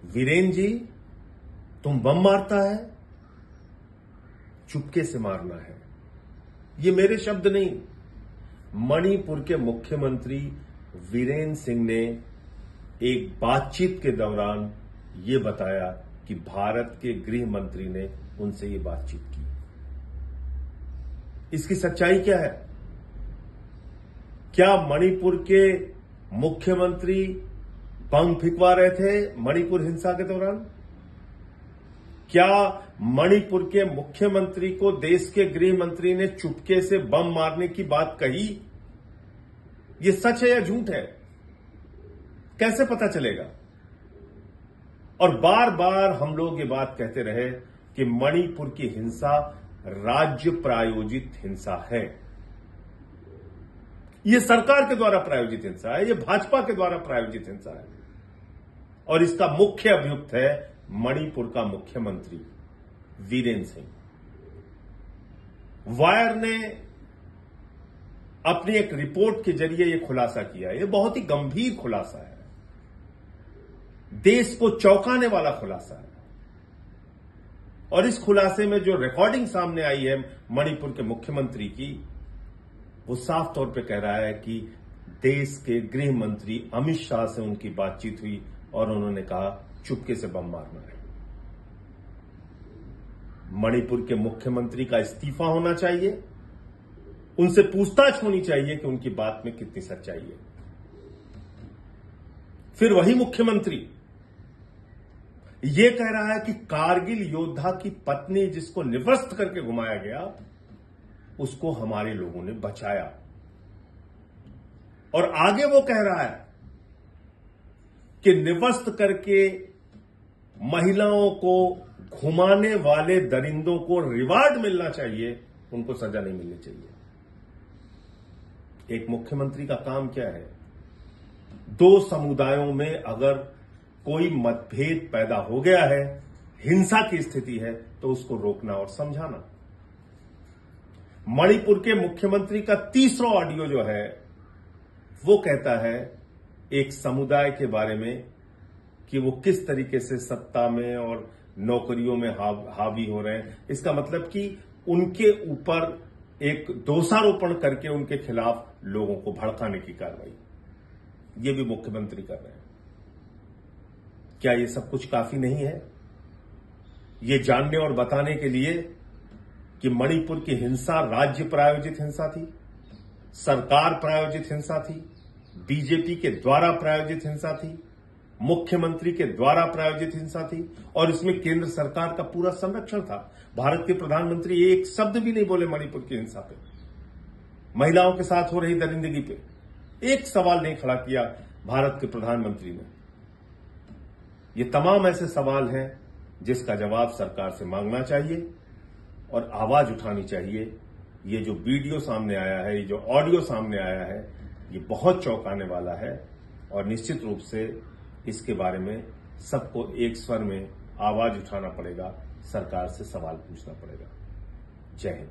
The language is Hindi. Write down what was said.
वीरेन जी, तुम बम मारता है, चुपके से मारना है। ये मेरे शब्द नहीं, मणिपुर के मुख्यमंत्री वीरेन सिंह ने एक बातचीत के दौरान ये बताया कि भारत के गृह मंत्री ने उनसे ये बातचीत की। इसकी सच्चाई क्या है? क्या मणिपुर के मुख्यमंत्री बम फेंकवा रहे थे मणिपुर हिंसा के दौरान? क्या मणिपुर के मुख्यमंत्री को देश के गृह मंत्री ने चुपके से बम मारने की बात कही? यह सच है या झूठ है? कैसे पता चलेगा? और बार बार हम लोग ये बात कहते रहे कि मणिपुर की हिंसा राज्य प्रायोजित हिंसा है। यह सरकार के द्वारा प्रायोजित हिंसा है, यह भाजपा के द्वारा प्रायोजित हिंसा है और इसका मुख्य अभियुक्त है मणिपुर का मुख्यमंत्री वीरेन सिंह। वायर ने अपनी एक रिपोर्ट के जरिए यह खुलासा किया। यह बहुत ही गंभीर खुलासा है, देश को चौंकाने वाला खुलासा है। और इस खुलासे में जो रिकॉर्डिंग सामने आई है मणिपुर के मुख्यमंत्री की, वो साफ तौर पे कह रहा है कि देश के गृह मंत्री अमित शाह से उनकी बातचीत हुई और उन्होंने कहा चुपके से बम मारना है। मणिपुर के मुख्यमंत्री का इस्तीफा होना चाहिए, उनसे पूछताछ होनी चाहिए कि उनकी बात में कितनी सच्चाई है। फिर वही मुख्यमंत्री यह कह रहा है कि कारगिल योद्धा की पत्नी जिसको निवस्त करके घुमाया गया, उसको हमारे लोगों ने बचाया। और आगे वो कह रहा है कि निवस्त करके महिलाओं को घुमाने वाले दरिंदों को रिवार्ड मिलना चाहिए, उनको सजा नहीं मिलनी चाहिए। एक मुख्यमंत्री का काम क्या है? दो समुदायों में अगर कोई मतभेद पैदा हो गया है, हिंसा की स्थिति है, तो उसको रोकना और समझाना। मणिपुर के मुख्यमंत्री का तीसरा ऑडियो जो है वो कहता है एक समुदाय के बारे में कि वो किस तरीके से सत्ता में और नौकरियों में हावी हो रहे हैं। इसका मतलब कि उनके ऊपर एक दोषारोपण करके उनके खिलाफ लोगों को भड़काने की कार्रवाई, ये भी मुख्यमंत्री कर रहे हैं। क्या ये सब कुछ काफी नहीं है? ये जानने और बताने के लिए कि मणिपुर की हिंसा राज्य प्रायोजित हिंसा थी, सरकार प्रायोजित हिंसा थी, बीजेपी के द्वारा प्रायोजित हिंसा थी, मुख्यमंत्री के द्वारा प्रायोजित हिंसा थी और इसमें केंद्र सरकार का पूरा संरक्षण था। भारत के प्रधानमंत्री एक शब्द भी नहीं बोले मणिपुर की हिंसा पे, महिलाओं के साथ हो रही दरिंदगी पे एक सवाल नहीं खड़ा किया भारत के प्रधानमंत्री ने। ये तमाम ऐसे सवाल हैं जिसका जवाब सरकार से मांगना चाहिए और आवाज उठानी चाहिए। ये जो वीडियो सामने आया है, ये जो ऑडियो सामने आया है, ये बहुत चौंकाने वाला है और निश्चित रूप से इसके बारे में सबको एक स्वर में आवाज उठाना पड़ेगा, सरकार से सवाल पूछना पड़ेगा। जय हिंद।